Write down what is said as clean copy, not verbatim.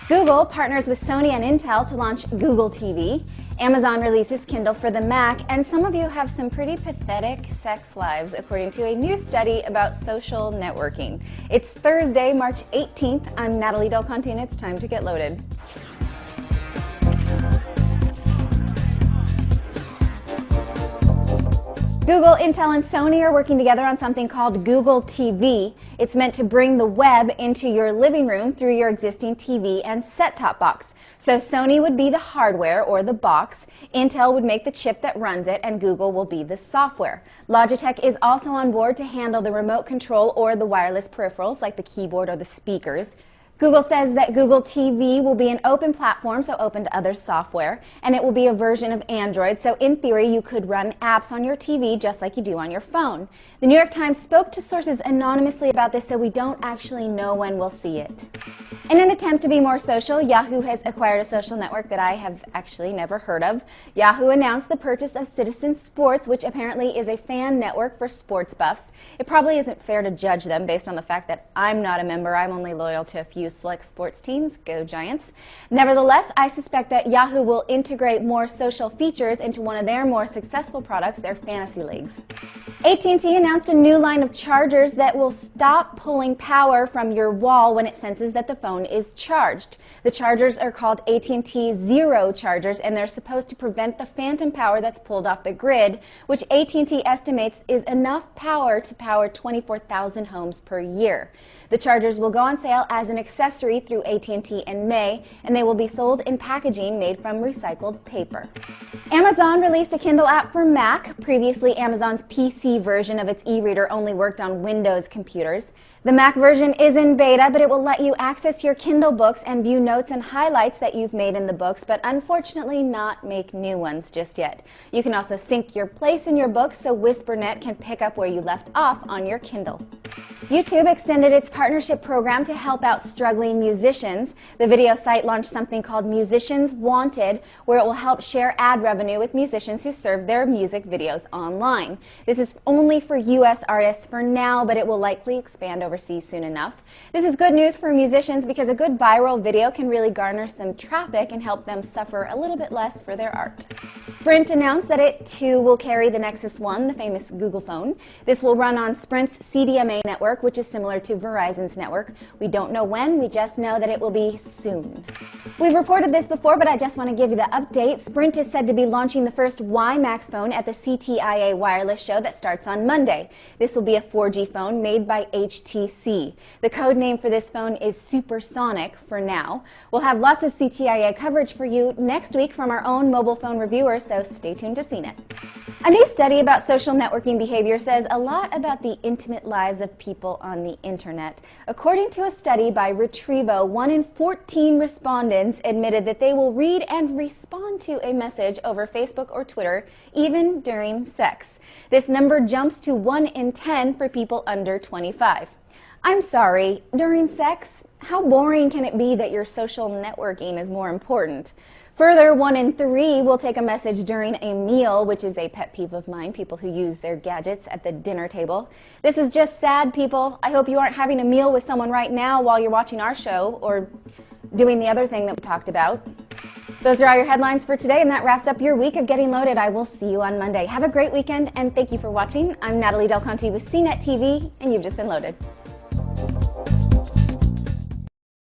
Google partners with Sony and Intel to launch Google TV. Amazon releases Kindle for the Mac, and some of you have some pretty pathetic sex lives, according to a new study about social networking. It's Thursday, March 18th. I'm Natalie Del Conte, and it's time to get loaded. Google, Intel, and Sony are working together on something called Google TV. It's meant to bring the web into your living room through your existing TV and set-top box. So Sony would be the hardware or the box, Intel would make the chip that runs it, and Google will be the software. Logitech is also on board to handle the remote control or the wireless peripherals like the keyboard or the speakers. Google says that Google TV will be an open platform, so open to other software, and it will be a version of Android, so in theory you could run apps on your TV just like you do on your phone. The New York Times spoke to sources anonymously about this, so we don't actually know when we'll see it. In an attempt to be more social, Yahoo has acquired a social network that I have actually never heard of. Yahoo announced the purchase of Citizen Sports, which apparently is a fan network for sports buffs. It probably isn't fair to judge them based on the fact that I'm not a member. I'm only loyal to a few select sports teams. Go Giants. Nevertheless, I suspect that Yahoo will integrate more social features into one of their more successful products, their fantasy leagues. AT&T announced a new line of chargers that will stop pulling power from your wall when it senses that the phone is charged. The chargers are called AT&T Zero chargers, and they're supposed to prevent the phantom power that's pulled off the grid, which AT&T estimates is enough power to power 24,000 homes per year. The chargers will go on sale as an accessory through AT&T in May, and they will be sold in packaging made from recycled paper. Amazon released a Kindle app for Mac. Previously, Amazon's PC version of its e-reader only worked on Windows computers. The Mac version is in beta, but it will let you access your Kindle books and view notes and highlights that you've made in the books, but unfortunately not make new ones just yet. You can also sync your place in your books so WhisperNet can pick up where you left off on your Kindle. YouTube extended its partnership program to help out struggling musicians. The video site launched something called Musicians Wanted, where it will help share ad revenue with musicians who serve their music videos online. This is only for U.S. artists for now, but it will likely expand overseas soon enough. This is good news for musicians because a good viral video can really garner some traffic and help them suffer a little bit less for their art. Sprint announced that it too will carry the Nexus One, the famous Google phone. This will run on Sprint's CDMA network, which is similar to Verizon's network. We don't know when, we just know that it will be soon. We've reported this before, but I just want to give you the update. Sprint is said to be launching the first WiMAX phone at the CTIA wireless show that starts on Monday. This will be a 4G phone made by HTC. The code name for this phone is Supersonic for now. We'll have lots of CTIA coverage for you next week from our own mobile phone reviewers, so stay tuned to CNET. A new study about social networking behavior says a lot about the intimate lives of people on the internet. According to a study by Retrievo, 1 in 14 respondents admitted that they will read and respond to a message over Facebook or Twitter, even during sex. This number jumps to 1 in 10 for people under 25. I'm sorry, during sex? How boring can it be that your social networking is more important? Further, 1 in 3 will take a message during a meal, which is a pet peeve of mine, people who use their gadgets at the dinner table. This is just sad, people. I hope you aren't having a meal with someone right now while you're watching our show or doing the other thing that we talked about. Those are all your headlines for today, and that wraps up your week of Getting Loaded. I will see you on Monday. Have a great weekend, and thank you for watching. I'm Natalie Del Conte with CNET TV, and you've just been loaded.